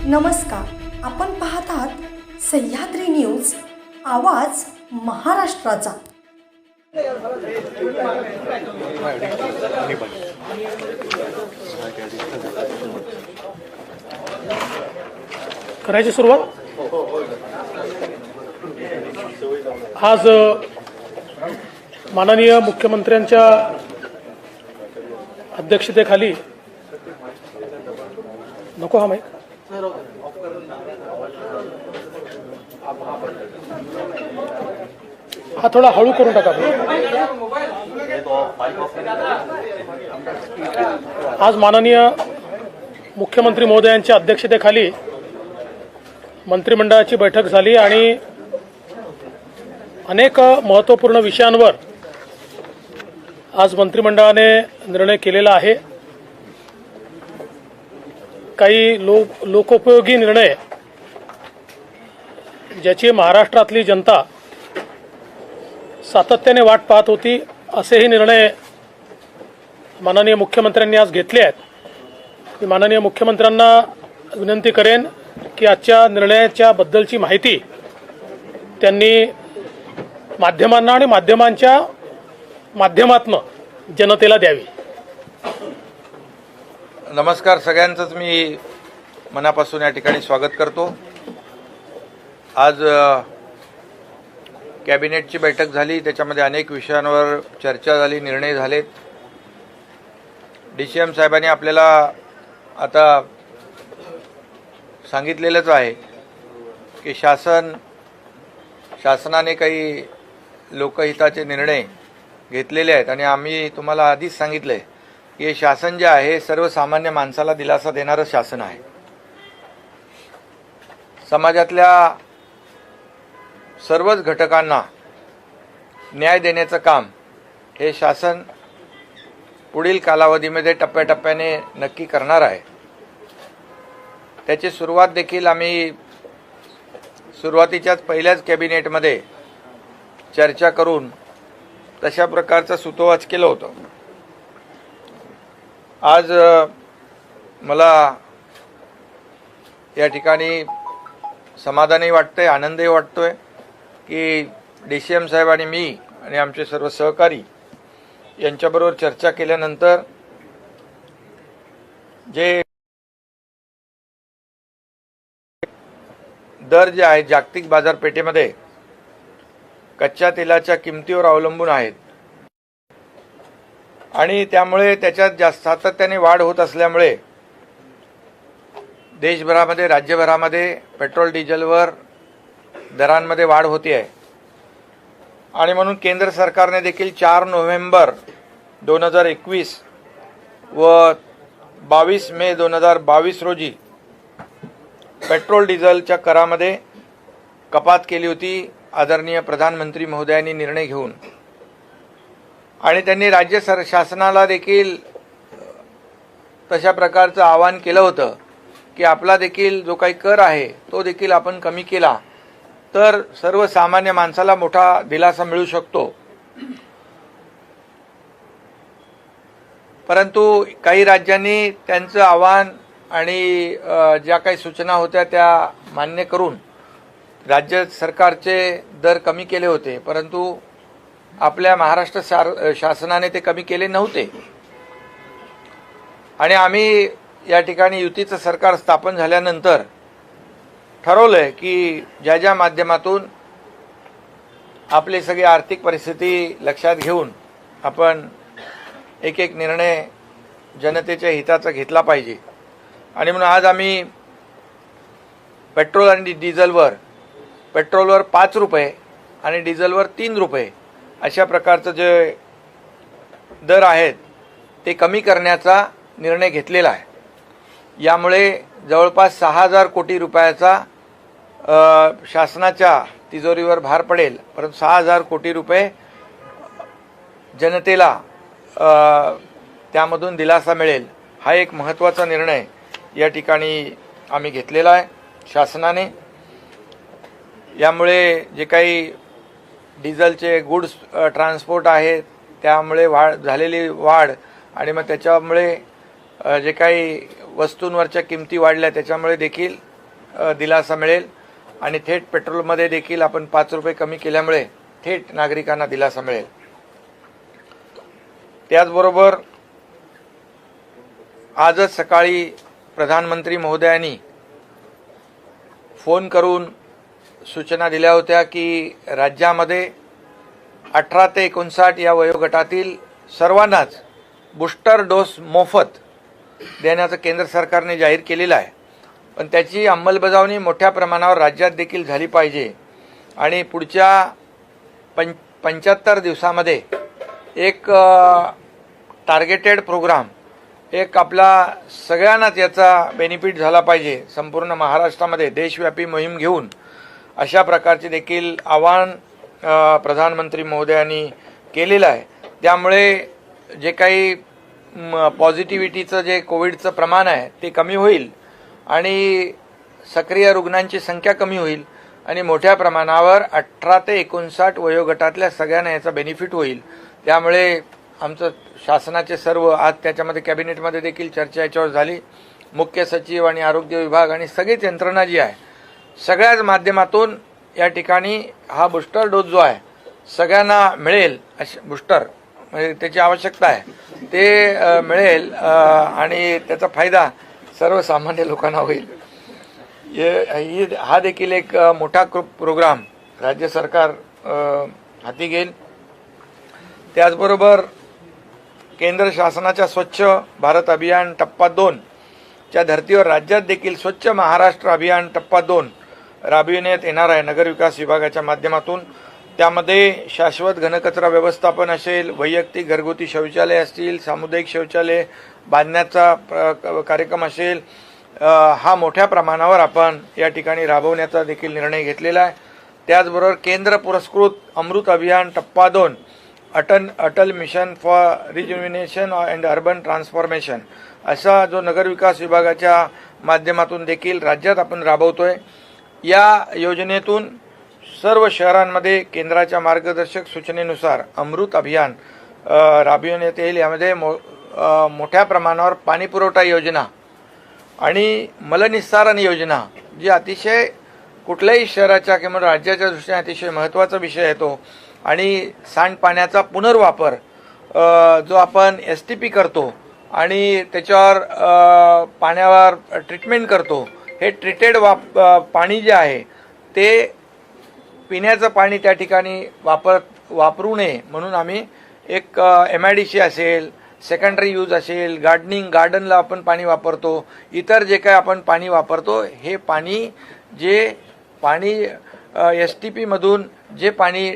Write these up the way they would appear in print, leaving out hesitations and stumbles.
नमस्कार, आपण पाहत आहात सह्याद्री न्यूज, आवाज महाराष्ट्राचा। करायची सुरुवात। आज माननीय मुख्यमंत्र्यांच्या अध्यक्षतेखाली नको हा माईक हा थोडा हळू करून टाका। आज माननीय मुख्यमंत्री महोदयांच्या अध्यक्षतेखाली मंत्रिमंडळाची बैठक झाली आणि अनेक महत्त्वपूर्ण विषयांवर आज मंत्रिमंडळाने निर्णय केलेला आहे। काही लोकोपयोगी निर्णय ज्याची महाराष्ट्रातली जनता सातत्याने वाट पाहत होती, असेही निर्णय माननीय मुख्यमंत्र्यांनी आज घेतले आहेत। मी माननीय मुख्यमंत्र्यांना विनंती करेन की आजच्या निर्णयाच्या बद्दलची माहिती त्यांनी माध्यमांना आणि माध्यमांच्या माध्यमातून जनतेला द्यावी। नमस्कार, सगळ्यांचंच मी मनापासून या ठिकाणी स्वागत करतो। आज कॅबिनेटची बैठक झाली, त्याच्यामध्ये अनेक विषयांवर चर्चा झाली, निर्णय झालेत। DCM साहेबांनी आपल्याला आता सांगितलेलंच आहे की शासनाने काही लोकहिताचे निर्णय घेतलेले आहेत आणि आम्ही तुम्हाला आधीच सांगितलंय की हे शासन जे आहे सर्वसामान्य माणसाला दिलासा देणारं शासन आहे। समाजातल्या सर्वच घटकांना न्याय देण्याचं काम हे शासन पुढील कालावधीमध्ये टप्प्याटप्प्याने नक्की करणार आहे। त्याची सुरुवात देखील आम्ही सुरुवातीच्याच पहिल्याच कॅबिनेटमध्ये चर्चा करून तशा प्रकारचं सुतोवाच केलं होतं। आज मला या ठिकाणी समाधानही वाटतंय, आनंदही वाटतोय की DCM साहेब आणि मी आणि आमचे सर्व सहकारी यांच्याबरोबर चर्चा केल्यानंतर जे दर जे आहेत जागतिक बाजारपेठेमध्ये कच्च्या तेलाच्या किमतीवर अवलंबून आहेत आणि त्यामुळे त्याच्यात जास्त सातत्याने वाढ होत असल्यामुळे देशभरामध्ये राज्यभरामध्ये पेट्रोल डिझेलवर दरांमध्ये वाढ होती आहे आणि म्हणून केंद्र सरकारने देखील 4 नोव्हेंबर 2021 व 22 मे 2022 रोजी पेट्रोल डिझेलच्या करामध्ये कपात केली होती आदरणीय प्रधानमंत्री महोदयांनी निर्णय घेऊन। आणि त्यांनी राज्य शासनाला देखील तशा प्रकारचं आवाहन केलं होतं की आपला देखील जो काही कर आहे तो देखील आपण कमी केला तर सर्वसामान्य माणसाला मोठा दिलासा मिळू शकतो। परंतु काही राज्यांनी त्यांचं आवाहन आणि ज्या काही सूचना होत्या त्या मान्य करून राज्य सरकारचे दर कमी केले होते, परंतु आपल्या महाराष्ट्र शासनाने ते कमी केले नव्हते। आणि आम्ही या ठिकाणी युतीचं सरकार स्थापन झाल्यानंतर ठरवलंय की ज्या माध्यमातून आपली सगळी आर्थिक परिस्थिती लक्षात घेऊन आपण एक एक निर्णय जनतेच्या हिताचा घेतला पाहिजे। आणि म्हणून आज आम्ही पेट्रोल आणि डिझेलवर पेट्रोलवर 5 रुपये आणि डिझेलवर 3 रुपये अशा प्रकारचं जे दर आहेत ते कमी करण्याचा निर्णय घेतलेला आहे। यामुळे जवळपास 6000 कोटी रुपयाचा शासनाच्या तिजोरीवर भार पडेल, परंतु 6000 कोटी रुपये जनतेला त्यामधून दिलासा मिळेल। हा एक महत्त्वाचा निर्णय या ठिकाणी आम्ही घेतलेला आहे शासनाने। यामुळे जे काही डिझेलचे गुड्स ट्रान्सपोर्ट आहेत त्यामुळे झालेली वाढ आणि मग त्याच्यामुळे जे काही वस्तूंवरच्या किमती वाढल्या त्याच्यामुळे देखील दिलासा मिळेल आणि थेट पेट्रोलमध्ये देखील आपण 5 रुपये कमी केल्यामुळे थेट नागरिकांना दिलासा मिळेल. त्याचबरोबर आजच सकाळी प्रधानमंत्री महोदयांनी फोन करून सूचना दिल्या होत्या की राज्यामध्ये 18 ते 59 या वयोगटातील सर्वांनाच बूस्टर डोस मोफत देण्याचं केंद्र सरकारने जाहीर केलेलं आहे. पण त्याची अंमलबजावणी मोठ्या प्रमाणावर राज्यात देखील झाली पाहिजे आणि पुढच्या 75 दिवसामध्ये एक टार्गेटेड प्रोग्राम, एक आपला सगळ्यांनाच याचा बेनिफिट झाला पाहिजे, संपूर्ण महाराष्ट्रामध्ये देशव्यापी मोहीम घेऊन अशा प्रकारचे देखील आवाहन प्रधानमंत्री महोदयांनी केलेलं आहे. त्यामुळे जे काही पॉझिटिव्हिटीचं जे कोविडचं प्रमाण आहे ते कमी होईल आणि सक्रिय रुग्णांची संख्या कमी होईल आणि मोठ्या प्रमाणावर 18 ते 59 वयोगटातल्या सगळ्यांना याचा बेनिफिट होईल. त्यामुळे आमचं शासनाचे सर्व आज त्याच्यामध्ये कॅबिनेटमध्ये देखील चर्चा याच्यावर झाली. मुख्य सचिव आणि आरोग्य विभाग आणि सगळीच यंत्रणा जी आहे सगळ्याच माध्यमातून या ठिकाणी हा बूस्टर डोस जो आहे सगळ्यांना मिळेल, बूस्टर म्हणजे त्याची आवश्यकता आहे ते मिळेल आणि त्याचा फायदा सर्वसामान्य लोकांना होईल. हा देखील एक मोठा प्रोग्राम राज्य सरकार हाती घेईल. त्याचबरोबर केंद्र शासनाच्या स्वच्छ भारत अभियान टप्पा 2 च्या धर्तीवर राज्यात देखील स्वच्छ महाराष्ट्र अभियान टप्पा 2 राबविण्यात येणार आहे नगरविकास विभागाच्या माध्यमातून. त्यामध्ये शाश्वत घनकचरा व्यवस्थापन असेल, वैयक्तिक घरगुती शौचालय असतील, सामुदायिक शौचालय बांधण्याचा कार्यक्रम असेल, हा मोठ्या प्रमाणावर आपण या ठिकाणी राबवण्याचा देखील निर्णय घेतलेला आहे. त्याचबरोबर केंद्र पुरस्कृत अमृत अभियान टप्पा 2 Atal mission for rejuvenation and urban transformation असा जो नगरविकास विभागाच्या माध्यमातून देखील राज्यात आपण राबवतोय. या योजनेतून सर्व शहरांमध्ये केंद्राच्या मार्गदर्शक सूचनेनुसार अमृत अभियान राबविण्यात येईल. यामध्ये मोठ्या प्रमाणावर पाणीपुरवठा योजना आणि मलनिस्सारण योजना जी अतिशय कुठल्याही शहराच्या किंवा राज्याच्या दृष्टीने अतिशय महत्त्वाचा विषय आहे तो, आणि सांडपाण्याचा पुनर्वापर जो आपण STP करतो आणि त्याच्यावर पाण्यावर ट्रीटमेंट करतो, हे ट्रीटेड पाणी जे आहे ते पिण्याचं पाणी त्या ठिकाणी वापरू नये म्हणून आम्ही एक MIDC असेल, सेकंडरी यूज असेल, गार्डनला आपण पाणी वापरतो, इतर जे काही आपण पाणी वापरतो हे पाणी जे पाणी STP मधून जे पाणी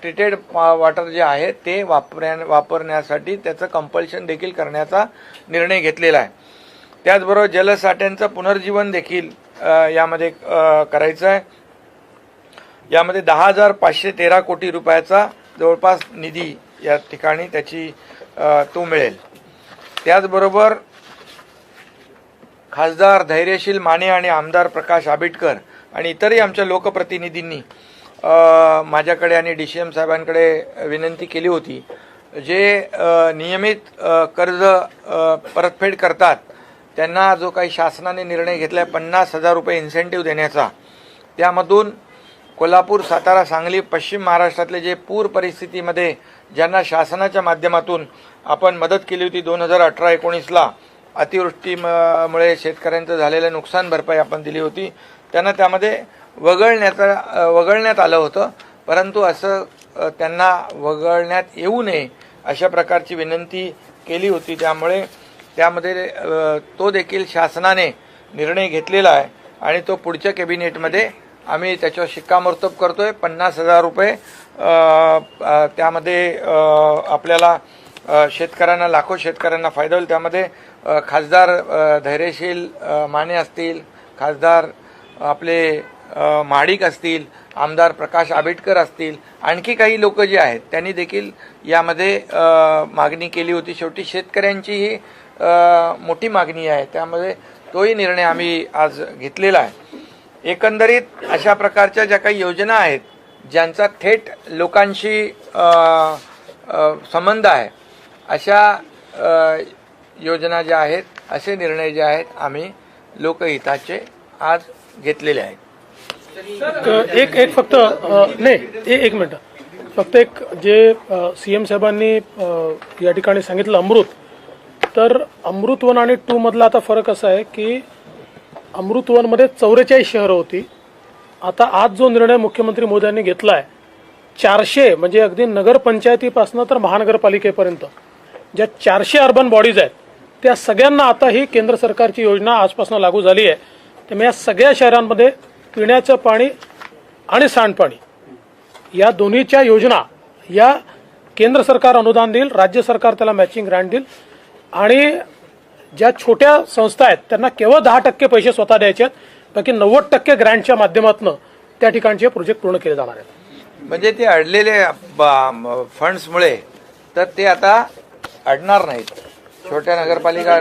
ट्रीटेड वॉटर जे आहे ते वापरण्यासाठी त्याचं कंपल्शन देखील करण्याचा निर्णय घेतलेला आहे. त्याचबरोबर जलसाठ्यांचं पुनर्जीवन देखील यामध्ये करायचं आहे. यामध्ये 10,513 कोटी रुपयाचा जवळपास निधी या ठिकाणी त्याची तो मिळेल. त्याचबरोबर खासदार धैर्यशील माने आणि आमदार प्रकाश आंबेडकर आणि इतरही आमच्या लोकप्रतिनिधींनी माझ्याकडे आणि DCM साहेबांकडे विनंती केली होती. जे नियमित कर्ज परतफेड करतात त्यांना जो काही शासनाने निर्णय घेतला आहे 50,000 रुपये इन्सेंटिव्ह देण्याचा, त्यामधून कोल्हापूर, सातारा, सांगली, पश्चिम महाराष्ट्रातले जे पूर परिस्थितीमध्ये ज्यांना शासनाच्या माध्यमातून आपण मदत केली होती 2018-19ला अतिवृष्टीमुळे शेतकऱ्यांचं झालेलं नुकसान भरपाई आपण दिली होती, त्यांना त्यामध्ये वगळण्यात आलं होतं. परंतु असं त्यांना वगळण्यात येऊ नये अशा प्रकारची विनंती केली होती. त्यामुळे त्यामध्ये तो देखील शासनाने निर्णय घेतलेला आहे आणि तो पुढच्या कॅबिनेटमध्ये आम्ही त्याच्यावर शिक्कामोर्तब करतोय. 50,000 रुपये त्यामध्ये आपल्याला शेतकऱ्यांना, लाखो शेतकऱ्यांना फायदा होईल. त्यामध्ये खासदार धैर्यशील माने असतील, खासदार आपले महाडिक असतील, आमदार प्रकाश आंबेडकर असतील, आणखी काही लोक जे आहेत त्यांनी देखील यामध्ये मागणी केली होती. शेवटी शेतकऱ्यांची ही मोठी मागणी आहे, त्यामध्ये तोही निर्णय आम्ही आज घेतलेला आहे. एकंदरीत अशा प्रकारच्या ज्या काही योजना आहेत ज्यांचा थेट लोकांशी संबंध आहे अशा योजना ज्या आहेत, असे निर्णय जे आहेत आम्ही लोकहिताचे आज घेतलेले आहेत. एक फक्त एक मिनिट, फक्त एक जे सीएम साहेबांनी या ठिकाणी सांगितलं अमृत, तर अमृत 1 आणि 2 मधला आता फरक असा आहे की अमृत 1 मध्ये 44 शहरं होती. आता आज जो निर्णय मुख्यमंत्री मोदी यांनी घेतला आहे 400 म्हणजे अगदी नगरपंचायतीपासून तर महानगरपालिकेपर्यंत ज्या 400 अर्बन बॉडीज आहेत त्या सगळ्यांना आता ही केंद्र सरकारची योजना आजपासून लागू झाली आहे. त्यामुळे या सगळ्या शहरांमध्ये पिण्याचं पाणी आणि सांडपाणी या दोन्हीच्या योजना या केंद्र सरकार अनुदान देईल, राज्य सरकार त्याला मॅचिंग ग्रँट देईल आणि ज्या छोट्या संस्था आहेत त्यांना केवळ 10% पैसे स्वतः द्यायचे आहेत, बाकी 90% ग्रँटच्या माध्यमातून त्या ठिकाणचे प्रोजेक्ट पूर्ण केले जाणार आहेत. म्हणजे ते अडलेले फंड्समुळे तर ते आता अडणार नाहीत. छोट्या नगरपालिका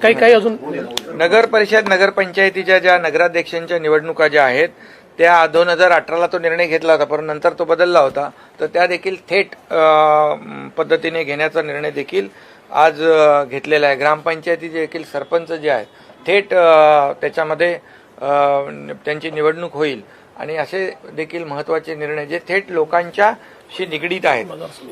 काही अजून नगर परिषद नगरपंचायतीच्या ज्या नगराध्यक्षांच्या निवडणुका ज्या आहेत त्या 2018ला तो निर्णय घेतला होता, पण नंतर तो बदलला होता, तर त्या देखील थेट पद्धतीने घेण्याचा निर्णय देखील आज घेतलेला आहे. ग्रामपंचायतीचे देखील सरपंच जे आहेत थेट त्याच्यामध्ये त्यांची निवडणूक होईल आणि असे देखील महत्त्वाचे निर्णय जे थेट लोकांच्याशी निगडीत आहेत.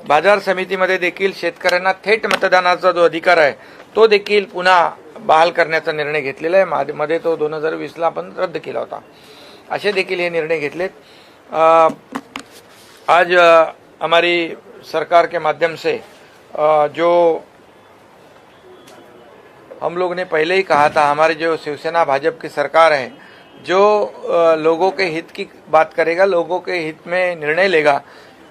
बाजार समितीमध्ये देखील शेतकऱ्यांना थेट मतदानाचा जो अधिकार आहे तो देखील पुन्हा बहाल करण्याचा निर्णय घेतलेला आहे. मध्ये तो 2020ला आपण रद्द केला होता. असे देखील हे निर्णय घेतलेत. आज हमारी सरकार के माध्यम से जो हम लोग ने पहले ही कहा था, हमारे जो शिवसेना भाजपा की सरकार है जो लोगों के हित की बात करेगा, लोगों के हित में निर्णय लेगा,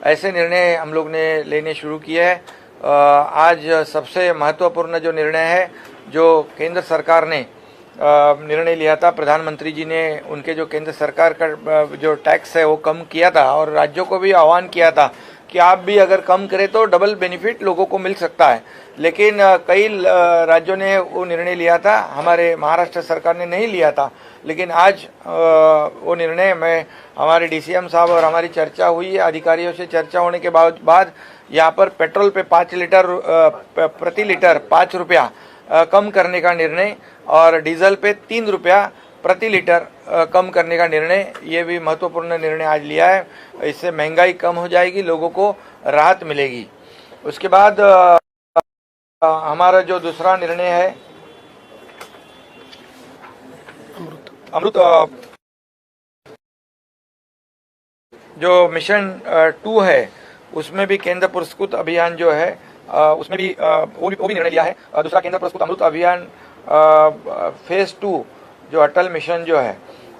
ऐसे निर्णय हम लोग ने लेने शुरू किए हैं. आज सबसे महत्वपूर्ण जो निर्णय है जो केंद्र सरकार ने निर्णय लिया था, प्रधानमंत्री जी ने उनके जो केंद्र सरकार का जो टैक्स है वो कम किया था और राज्यों को भी आह्वान किया था कि आप भी अगर कम करें तो डबल बेनिफिट लोगों को मिल सकता है. लेकिन कई राज्यों ने वो निर्णय लिया था, हमारे महाराष्ट्र सरकार ने नहीं लिया था. लेकिन आज वो निर्णय में हमारे डीसीएम साहब और हमारी चर्चा हुई, अधिकारियों से चर्चा होने के बाद यहाँ पर पेट्रोल पे 5 लीटर प्रति लीटर 5 रुपया कम करने का निर्णय और डीजल पे 3 रुपया प्रति लीटर कम करने का निर्णय, ये भी महत्वपूर्ण निर्णय आज लिया है. इससे महंगाई कम हो जाएगी, लोगों को राहत मिलेगी. उसके बाद हमारा जो दूसरा निर्णय है अमृत जो मिशन 2 है उसमें भी केंद्र पुरस्कृत अभियान जो है उसमें भी वो भी निर्णय लिया है. दूसरा केंद्र पुरस्कृत अमृत अभियान फेज 2 जो अटल मिशन जो है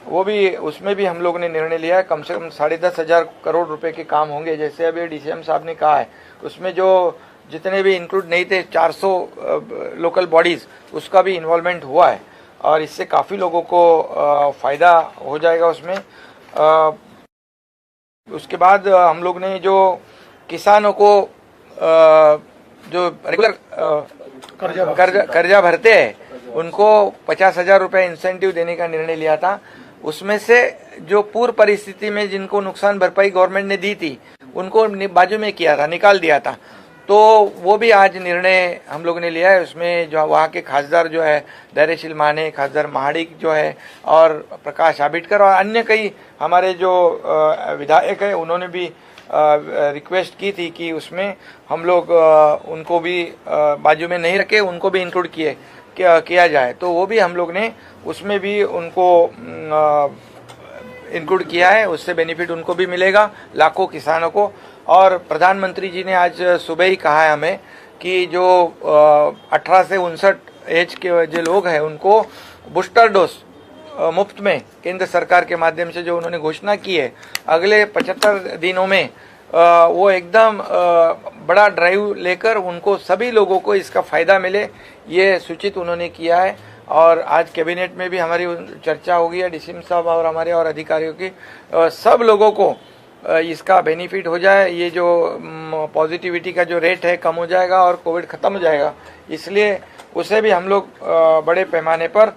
वो भी, उसमें भी हम लोग ने निर्णय लिया है. कम से कम 10,500 करोड़ रुपए के काम होंगे. जैसे अभी डीसीएम साहब ने कहा है उसमें जो जितने भी इंक्लूड नहीं थे 400 लोकल बॉडीज उसका भी इन्वॉल्वमेंट हुआ है और इससे काफ़ी लोगों को फ़ायदा हो जाएगा उसमें. उसके बाद हम लोग ने जो किसानों को जो रेगुलर कर्जा भरते हैं उनको 50,000 रुपये इंसेंटिव देने का निर्णय लिया था. उसमें से जो पूर्व परिस्थिति में जिनको नुकसान भरपाई गवर्नमेंट ने दी थी उनको बाजू में किया था, निकाल दिया था. तो वो भी आज निर्णय हम लोग ने लिया है. उसमें जो वहाँ के खासदार जो है धैर्यशील माने, खासदार महाडिक जो है और प्रकाश आबिटकर और अन्य कई हमारे जो विधायक है उन्होंने भी रिक्वेस्ट की थी कि उसमें हम लोग उनको भी बाजू में नहीं रखे, उनको भी इंक्लूड किया जाए. तो वो भी हम लोग ने उसमें भी उनको इंक्लूड किया है. उससे बेनिफिट उनको भी मिलेगा, लाखों किसानों को. और प्रधानमंत्री जी ने आज सुबह ही कहा है हमें कि जो 18 से 59 एज के जो लोग हैं उनको बूस्टर डोज मुफ्त में केंद्र सरकार के माध्यम से जो उन्होंने घोषणा की है, अगले 75 दिनों में वो एकदम बड़ा ड्राइव लेकर उनको सभी लोगों को इसका फ़ायदा मिले, ये सूचित उन्होंने किया है. और आज कैबिनेट में भी हमारी चर्चा होगी है डीसीएम साहब और हमारे और अधिकारियों की, सब लोगों को इसका बेनिफिट हो जाए. ये जो पॉजिटिविटी का जो रेट है कम हो जाएगा और कोविड ख़त्म हो जाएगा. इसलिए उसे भी हम लोग बड़े पैमाने पर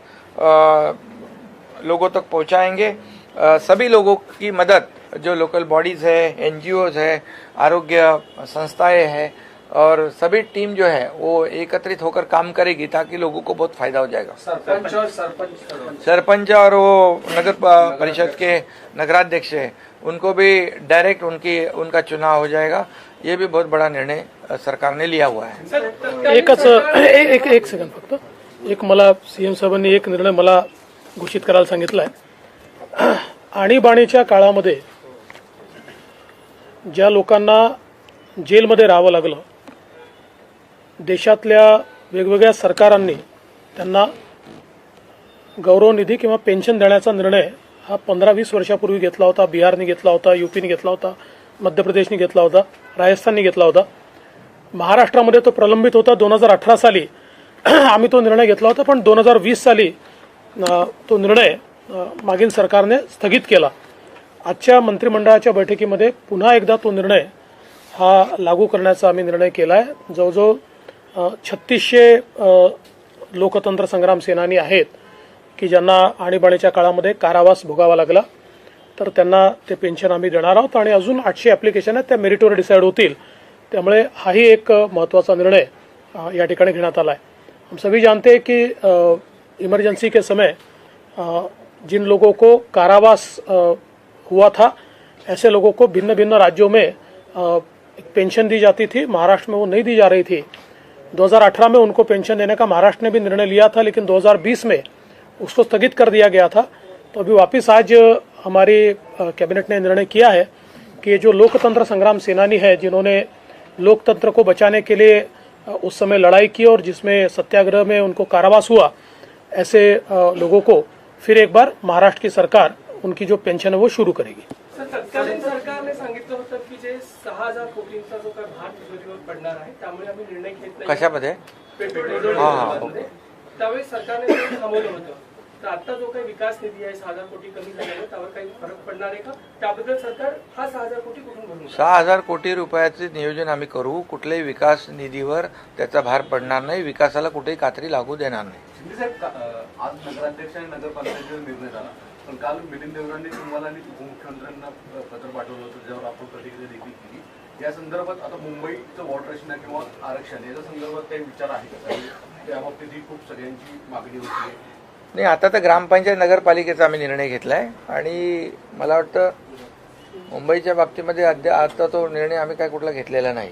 लोगों तक पहुंचाएंगे. सभी लोगों की मदद जो लोकल बॉडीज़ है, एनजीओज़ है, आरोग्य संस्थाएं हैं, और सभी टीम जो है वो एकत्रित होकर काम करेगी ताकि लोगों को बहुत फायदा हो जाएगा। सरपंच और वो नगर परिषद के नगराध्यक्ष है उनको भी डायरेक्ट उनका चुनाव हो जाएगा। ये भी बहुत बड़ा निर्णय सरकार ने लिया हुआ है। एक सेकंड फक्त, एक मला सीएम साहेबांनी एक निर्णय मला घोषित करायला सांगितलाय। आणीबाणीच्या काळामध्ये ज्या लोकांना जेलमध्ये राहावं लागलं, देशातल्या वेगवेगळ्या सरकारांनी त्यांना गौरवनिधी किंवा पेन्शन देण्याचा निर्णय हा 15-20 वर्षापूर्वी घेतला होता। बिहारने घेतला होता, यूपीने घेतला होता, मध्य प्रदेशने घेतला होता, राजस्थानने घेतला होता। महाराष्ट्रामध्ये तो प्रलंबित होता। 2018 साली आम्ही तो निर्णय घेतला होता, पण 2020 साली तो निर्णय मागील सरकारने स्थगित केला। आजच्या मंत्रिमंडळाच्या बैठकीमध्ये पुन्हा एकदा तो निर्णय हा लागू करण्याचा आम्ही निर्णय केला आहे। जवळजवळ 3600 लोकतंत्र संग्राम सेनानी आहेत की ज्यांना आणीबाणीच्या काळामध्ये कारावास भोगावा लागला, तर त्यांना ते पेन्शन आम्ही देणार आहोत आणि अजून 800 ॲप्लिकेशन आहेत, त्या मेरिटवर डिसाईड होतील। त्यामुळे हाही एक महत्त्वाचा निर्णय या ठिकाणी घेण्यात आला है। हम सभी जानते हैं कि इमरजेंसी के समय जिन लोगों को कारावास हुआ था, ऐसे लोगों को भिन्न भिन्न राज्यों में पेंशन दी जाती थी। महाराष्ट्र में वो नहीं दी जा रही थी। 2018 में उनको पेंशन देने का महाराष्ट्र ने भी निर्णय लिया था, लेकिन 2020 में उसको स्थगित कर दिया गया था। तो अभी वापस आज हमारी कैबिनेट ने निर्णय किया है कि जो लोकतंत्र संग्राम सेनानी है, जिन्होंने लोकतंत्र को बचाने के लिए उस समय लड़ाई की और जिसमें सत्याग्रह में उनको कारावास हुआ, ऐसे लोगों को फिर एक बार महाराष्ट्र की सरकार उनकी जो पेंशन है वो शुरू करेगी। सर, तत्कालीन सरकारने सांगितलं होतं की जे 6000 कोटींचा जो काय भार तिजोरीवर पडणार आहे, त्यामुळे आम्ही निर्णय घेत नाही। कशामध्ये? पेट्रोल डिझेल दरामध्ये त्यावेळी सरकारने ते थांबवलं होतं। तर आता जो काही विकास निधी आहे 6000 कोटी कमी झाल्याने त्यावर काही फरक पडणार आहे का? त्याबद्दल सरकार हा 6000 कोटी कुठून भरून 6000 कोटी रुपयाचे नियोजन आम्ही करू। कुठल्याही विकास निधीवर त्याचा भार पडणार नाही, विकासाला कुठेही कात्री लागू देणार नाही। शिंदे साहेब, आज नगराध्यक्ष आणि नगरपालिकेचा निर्णय झाला, पण काल मिलिंद देवरांनी तुम्हाला आणि उपमुख्यमंत्र्यांना पत्र पाठवलं होतं, ज्यावर आपण प्रतिक्रिया देखील केली। या संदर्भात आता मुंबईचं वॉर्ड रचना किंवा आरक्षण याच्या संदर्भात काही विचार आहे का? त्याबाबतीत ही खूप सगळ्यांची मागणी होती आहे। नाही, आता तर ग्रामपंचायत नगरपालिकेचा आम्ही निर्णय घेतलाय आणि मला वाटतं मुंबईच्या बाबतीमध्ये आता तो निर्णय आम्ही काय कुठला घेतलेला नाही।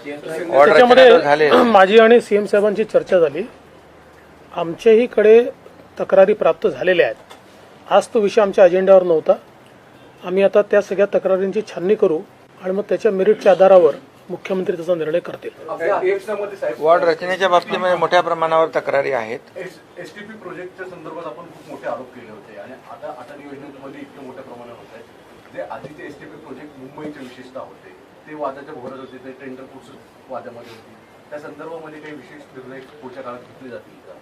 त्याच्यामध्ये माझी आणि सीएम साहेबांची चर्चा झाली। आमच्याही कडे तक्रारी प्राप्त झालेल्या आहेत। आज तो विषय आमच्या अजेंड्यावर नव्हता। आम्ही आता त्या सगळ्या तक्रारींची छाननी करू आणि मग त्याच्या मेरिटच्या आधारावर मुख्यमंत्री त्याचा निर्णय करतील। वॉर्ड रचनेच्या बाबतीमध्ये मोठ्या प्रमाणावर तक्रारी आहेत। एसटीपी प्रोजेक्टच्या संदर्भात आपण खूप मोठे आरोप केले होते आणि आता अटल योजनेमध्ये इतके मोठ्या प्रमाणात होत आहे। जे आधीचे एसटीपी प्रोजेक्ट मुंबईचे विशेषतः होते ते वादाच्या भोवऱ्यात होते, ते टेंडर प्रोसेस वादामध्ये होती। त्या संदर्भामध्ये काही विशेष निर्णय पुढच्या काळात घेतले जातील का?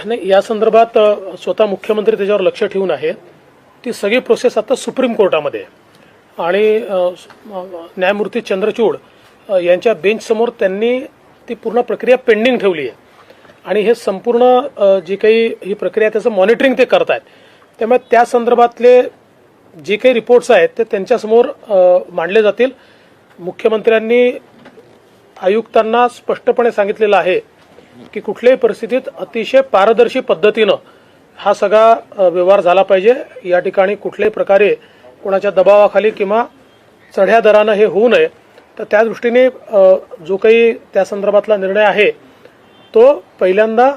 नाही, या संदर्भात स्वतः मुख्यमंत्री त्याच्यावर लक्ष ठेवून आहेत। ती सगळी प्रोसेस आता सुप्रीम कोर्टामध्ये आणि न्यायमूर्ती चंद्रचूड यांच्या बेंच समोर त्यांनी ती पूर्ण प्रक्रिया पेंडिंग ठेवली आहे आणि हे संपूर्ण जी काही ही प्रक्रिया त्याचं मॉनिटरिंग ते करत आहेत। त्यामुळे त्या संदर्भातले जे काही रिपोर्ट्स आहेत ते त्यांच्यासमोर मांडले जातील। मुख्यमंत्र्यांनी आयुक्तांना स्पष्टपणे सांगितलेलं आहे की कुठल्याही परिस्थितीत अतिशय पारदर्शी पद्धतीनं हा सगळा व्यवहार झाला पाहिजे। या ठिकाणी कुठल्याही प्रकारे कोणाच्या दबावाखाली किंवा चढ्या दरानं हे होऊ नये। तर त्या दृष्टीने जो काही त्या संदर्भातला निर्णय आहे तो पहिल्यांदा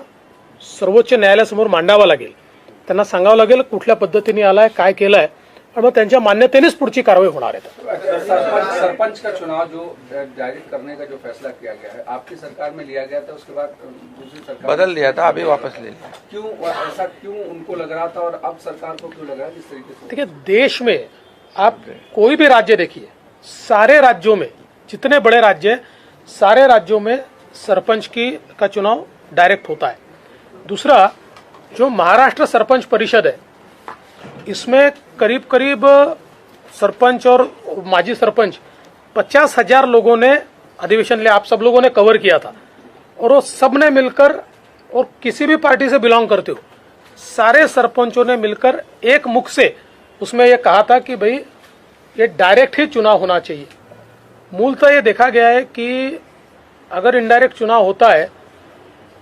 सर्वोच्च न्यायालयासमोर मांडावा लागेल। त्यांना सांगावं लागेल कुठल्या पद्धतीने आलाय, काय केलंय, और मग त्यांच्या मान्यतेनेच पुढची कारवाई होणार है। सरपंच का चुनाव जो जारी करने का जो फैसला किया गया है, आपकी सरकार में लिया गया था, उसके बाद दूसरी सरकार बदल दिया था, अभी वापस ले लिया। क्यों ऐसा क्यों उनको लग रहा था और अब सरकार को क्यों लग रहा है जिस तरीके से? देखिए, देश में आप कोई भी राज्य देखिए, सारे राज्यों में जितने बड़े राज्य हैं, सारे राज्यों में सरपंच का चुनाव डायरेक्ट होता है। दूसरा, जो महाराष्ट्र सरपंच परिषद है, इसमें करीब करीब सरपंच और माजी सरपंच 50,000 लोगों ने अधिवेशन लिया। आप सब लोगों ने कवर किया था और वो सब ने मिलकर, और किसी भी पार्टी से बिलोंग करते हो, सारे सरपंचों ने मिलकर एक मुख से उसमें ये कहा था कि भाई ये डायरेक्ट ही चुनाव होना चाहिए। मूलतः ये देखा गया है कि अगर इनडायरेक्ट चुनाव होता है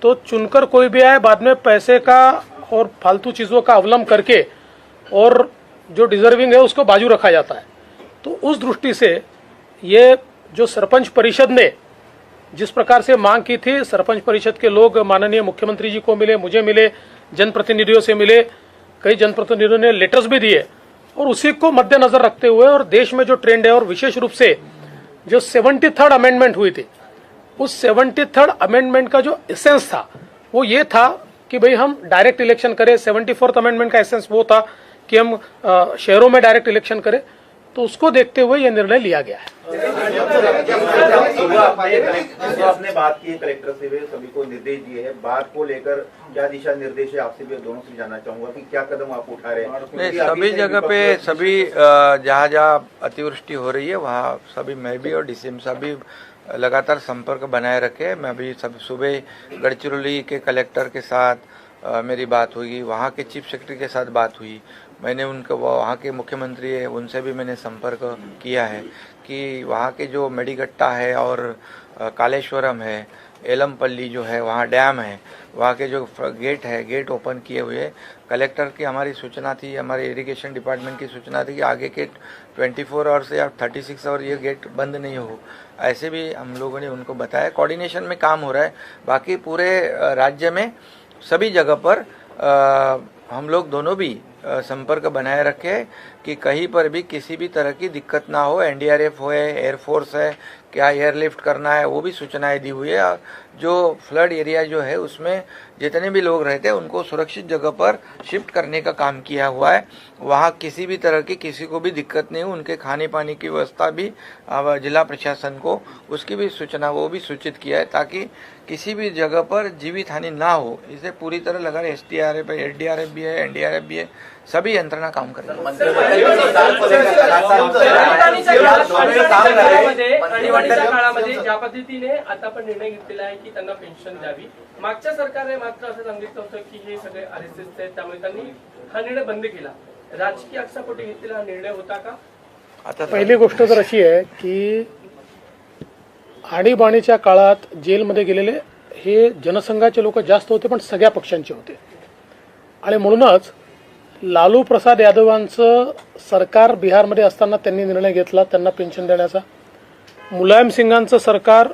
तो चुनकर कोई भी आए, बाद में पैसे का और फालतू चीज़ों का अवलंब करके और जो डिजर्विंग है उसको बाजू रखा जाता है। तो उस दृष्टि से ये जो सरपंच परिषद ने जिस प्रकार से मांग की थी, सरपंच परिषद के लोग माननीय मुख्यमंत्री जी को मिले, मुझे मिले, जनप्रतिनिधियों से मिले, कई जनप्रतिनिधियों ने लेटर्स भी दिए, और उसी को मद्देनजर रखते हुए और देश में जो ट्रेंड है और विशेष रूप से जो 73rd अमेंडमेंट हुई थी, उस 73rd अमेंडमेंट का जो एसेंस था वो ये था कि भाई हम डायरेक्ट इलेक्शन करें। 74th अमेंडमेंट का एसेंस वो था कि हम शहरों में डायरेक्ट इलेक्शन करें। तो उसको देखते हुए ये निर्णय लिया गया है। जो आपने बात की है कलेक्टर से, वे सभी को निर्देश दिए हैं, बात को लेकर क्या दिशा निर्देश है, आपसे भी दोनों से जानना चाहूंगा कि क्या कदम आप उठा रहे हैं। नहीं, सभी जगह पे सभी जहाँ जहाँ अतिवृष्टि हो रही है वहाँ सभी मैं भी और डीसीएम साहब भी लगातार संपर्क बनाए रखे। मैं भी सब सुबह गढ़चिरौली के कलेक्टर के साथ मेरी बात हुई, वहाँ के चीफ सेक्रेटरी के साथ बात हुई, मैंने उनको वहाँ के मुख्यमंत्री है उनसे भी मैंने संपर्क किया है कि वहाँ के जो मेडिगट्टा है और कालेश्वरम है, एलमपल्ली जो है वहाँ डैम है, वहाँ के जो गेट है गेट ओपन किए हुए। कलेक्टर की हमारी सूचना थी, हमारे इरिगेशन डिपार्टमेंट की सूचना थी कि आगे के 24 आवर्स या 36 आवर ये गेट बंद नहीं हो, ऐसे भी हम लोगों ने उनको बताया। कोऑर्डिनेशन में काम हो रहा है। बाकी पूरे राज्य में सभी जगह पर हम लोग दोनों भी संपर्क बनाए रखे कि कहीं पर भी किसी भी तरह की दिक्कत ना हो। एनडीआरएफ हो, एयरफोर्स है, क्या एयरलिफ्ट करना है वो भी सूचनाएं दी हुई है। जो फ्लड एरिया जो है उसमें जितने भी लोग रहते हैं उनको सुरक्षित जगह पर शिफ्ट करने का काम किया हुआ है। वहाँ किसी भी तरह की किसी को भी दिक्कत नहीं हो, उनके खाने पानी की व्यवस्था भी जिला प्रशासन को उसकी भी सूचना वो भी सूचित किया है ताकि किसी भी जगह पर जीवित हानि ना हो। इसे पूरी तरह लगा एसडीआरएफ है, एसडीआरएफ भी है, एनडीआरएफ भी है, सभी यंत्रणा काम कर रही आणीबाणीच्या काळामध्ये ज्या पद्धतीने आता पण निर्णय घेतलेला आहे की त्यांना पेन्शन द्यावी, मागच्या सरकारने मात्र असं सांगितलं होतं की हे सगळे आरएसएस आहेत त्यामुळे त्यांनी हा निर्णय बंद केला। राजकीय आक्षेपोटी घेतलेला हा निर्णय होता का? आता पहिली गोष्ट तर अशी आहे की आणीबाणीच्या काळात जेलमध्ये गेलेले हे जनसंघाचे लोक जास्त होते, पण सगळ्या पक्षांचे होते, आणि म्हणूनच लालू प्रसाद यादवांचं सरकार बिहारमध्ये असताना त्यांनी निर्णय घेतला त्यांना पेन्शन देण्याचा। मुलायम सिंगांचं सरकार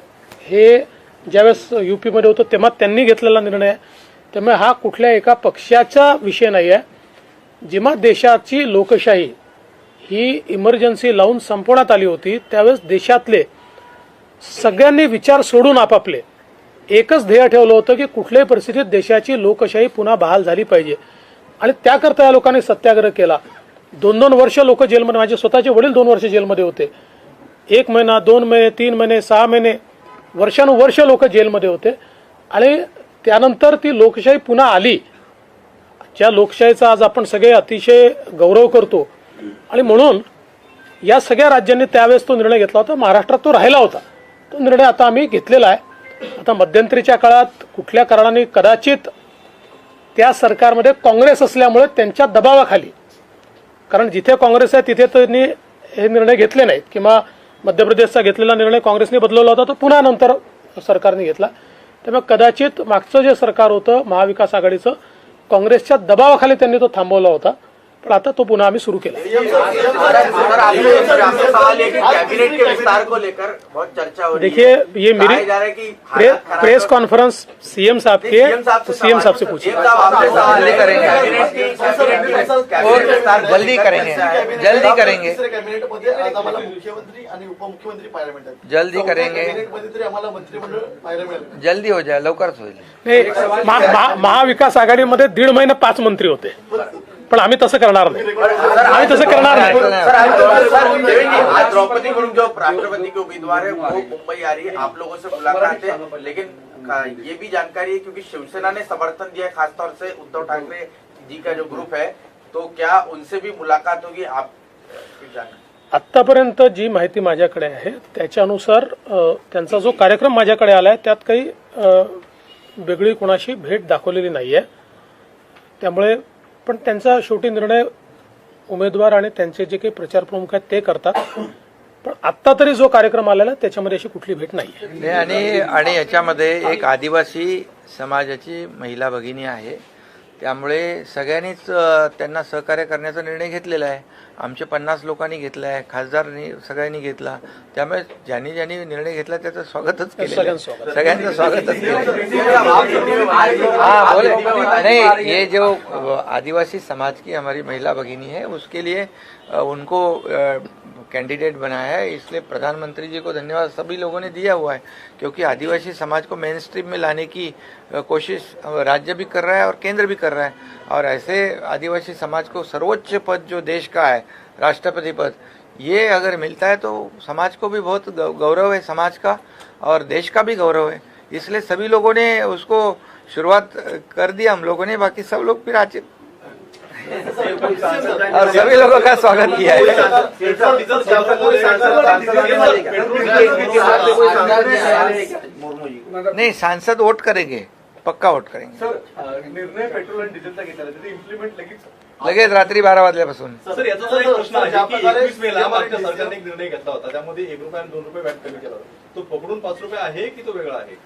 हे ज्यावेळेस यूपीमध्ये होतं तेव्हा त्यांनी घेतलेला निर्णय आहे। त्यामुळे हा कुठल्या एका पक्षाचा विषय नाही आहे। जेव्हा देशाची लोकशाही ही इमर्जन्सी लावून संपवण्यात आली होती त्यावेळेस देशातले सगळ्यांनी विचार सोडून आपापले एकच ध्येय ठेवलं होतं की कुठल्याही परिस्थितीत देशाची लोकशाही पुन्हा बहाल झाली पाहिजे, आणि त्याकरता या लोकांनी सत्याग्रह केला। 2-2 वर्ष लोक जेलमध्ये, माझे स्वतःचे वडील 2 वर्ष जेलमध्ये होते, 1 महिना 2 महिने 3 महिने 6 महिने वर्षानुवर्ष लोक जेलमध्ये होते, आणि त्यानंतर ती लोकशाही पुन्हा आली। ज्या लोकशाहीचा आज आपण सगळे अतिशय गौरव करतो, आणि म्हणून या सगळ्या राज्यांनी त्यावेळेस तो निर्णय घेतला होता। महाराष्ट्रात तो राहिला होता, तो निर्णय आता आम्ही घेतलेला आहे। आता मध्यंतरीच्या काळात कुठल्या कारणाने कदाचित त्या सरकारमध्ये काँग्रेस असल्यामुळे त्यांच्या दबावाखाली, कारण जिथे काँग्रेस आहे तिथे त्यांनी हे निर्णय घेतले नाहीत, किंवा मध्य प्रदेशचा घेतलेला निर्णय काँग्रेसने बदलवला होता तो पुन्हा नंतर सरकारने घेतला। त्यामुळे कदाचित मागचं जे सरकार होतं महाविकास आघाडीचं, काँग्रेसच्या दबावाखाली त्यांनी तो थांबवला होता, पण आता तो पुन्हा आम्ही सुरू केला। देखिए ये मेरी प्रेस कॉन्फ्रेंस सीएम साहब के, तो सीएम साहब से पूछिए। जल्दी करेंगे, जल्दी करेंगे, जल्दी करेंगे, जल्दी हो जाए, लवकरच होईल। नाही, महाविकास आघाडीमध्ये 1.5 महिने 5 मंत्री होते, पण आम्ही तसं करणार नाही, आम्ही तसं करणार नाही। आज द्रौपदी मुर्मू जो राष्ट्रपति के उम्मीदवार है वो मुंबई आ रही है, आप लोगों से मुलाकात है, लेकिन ये भी जानकारी है क्योंकि शिवसेना ने समर्थन दिया है खासतौर से उद्धव ठाकरे जी का जो ग्रुप है, तो क्या उनसे भी मुलाकात होगी? आप आतापर्यंत जी माहिती माझ्याकडे आहे त्याच्यानुसार त्यांचा जो कार्यक्रम माझ्याकडे आलाय त्यात काही वेगळी कोणाशी भेट दाखवलेली नाहीये। त्यामुळे पण त्यांचा शेवटी निर्णय उमेदवार आणि त्यांचे जे काही प्रचार प्रमुख आहेत ते करतात। पण आत्ता तरी जो कार्यक्रम आलेला आहे, त्याच्यामध्ये अशी कुठली भेट नाही आहे. नाही, आणि याच्यामध्ये एक आदिवासी समाजाची महिला भगिनी आहे, त्यामुळे सगळ्यांनीच त्यांना सहकार्य करण्याचा निर्णय घेतलेला आहे. आमचे 50 लोकांनी घेतला आहे, खासदारांनी सगळ्यांनी घेतला, त्यामुळे ज्यांनी ज्यांनी निर्णय घेतला त्याचं स्वागतच केलेलं आहे. सगळ्यांचं स्वागतच केलं. हाँ बोले नहीं, ये जो आदिवासी समाज की हमारी महिला भगिनी है उसके लिए उनको कैंडिडेट बनाया है, इसलिए प्रधानमंत्री जी को धन्यवाद सभी लोगों ने दिया हुआ है, क्योंकि आदिवासी समाज को मेन स्ट्रीम में लाने की कोशिश राज्य भी कर रहा है और केंद्र भी कर रहा है। और ऐसे आदिवासी समाज को सर्वोच्च पद जो देश का है, राष्ट्रपति पद, ये अगर मिलता है तो समाज को भी बहुत गौरव है, समाज का और देश का भी गौरव है। इसलिए सभी लोगों ने उसको शुरुआत कर दिया, हम लोगों ने, बाकी सब लोग फिर आज और सभी लोगों का स्वागत किया है। नहीं, सांसद वोट करेंगे, पक्का वोट करेंगे. सर, निर्णय पेट्रोल आणि डिझेलचा घेतला आहे, त्याचे इम्प्लिमेंट लगेच रात्री 12 वाजल्यापासून. सर, याचा जर एक प्रश्न आहे की 21 मेला मागच्या सरकारने एक निर्णय घेतला होता, त्यामध्ये 1 रुपया आणि 2 रुपये व्हॅट कमी केला होता. तो पकडून 5 रुपये आहे की तो वेगळा आहे?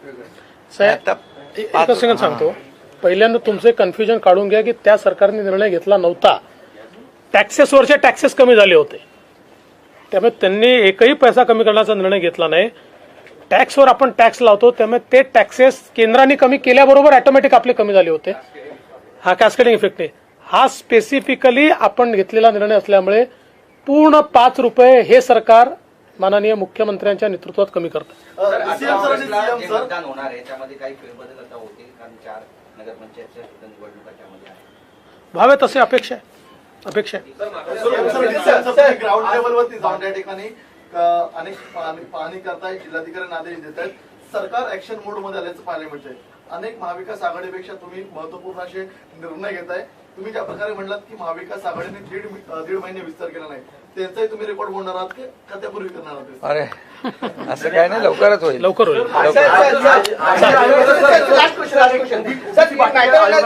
साहेब, एकच सेकंद सांगतो. पहिल्यांदा तुमचे कन्फ्युजन काढून घ्या की त्या सरकारने निर्णय घेतला नव्हता. टॅक्सेसवरचे टॅक्सेस कमी झाले होते, त्यामुळे त्यांनी एकही पैसा कमी करण्याचा निर्णय घेतला नाही. टॅक्सवर आपण टॅक्स लावतो, त्यामुळे ते टॅक्सेस केंद्राने कमी केल्याबरोबर ऑटोमॅटिक आपले कमी झाले होते. हा कॅस्केडिंग इफेक्ट आहे. हा स्पेसिफिकली आपण घेतलेला निर्णय असल्यामुळे पूर्ण 5 रुपये हे सरकार माननीय मुख्यमंत्र्यांच्या नेतृत्वात कमी करतं. मतदान होणार आहे, त्यामध्ये काही फेरबदल आता होतील, कारण 4 नगरपंचायतच्या निवडणुका त्यामध्ये आहेत. व्हावे तसे अपेक्षा आहे. ग्राउंड लेवलवरती जाऊन त्या ठिकाणी अनेक पाहणी करतायत, जिल्हाधिकाऱ्यांना आदेश देत आहेत. सरकार ऍक्शन मोड मध्ये आल्याचं पाहायला मिळतंय. अनेक महाविकास आघाडीपेक्षा तुम्ही महत्वपूर्ण असे निर्णय घेताय. तुम्ही ज्या प्रकारे म्हणलात की महाविकास आघाडीने दीड महिने विस्तार केला नाही, त्यांचाही तुम्ही रेकॉर्ड बोलणार आहात का त्यापूर्वी करणार आहात? अरे असं काय नाही, लवकरच होईल. लवकर होईल.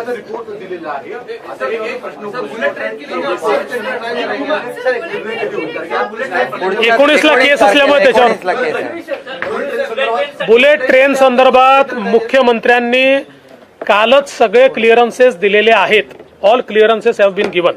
रिपोर्ट दिलेला आहे. 19ला केस असल्यामुळे त्याच्यावर बुलेट ट्रेन संदर्भात मुख्यमंत्र्यांनी कालच सगळे क्लिअरन्सेस दिलेले आहेत. All clearances have been given.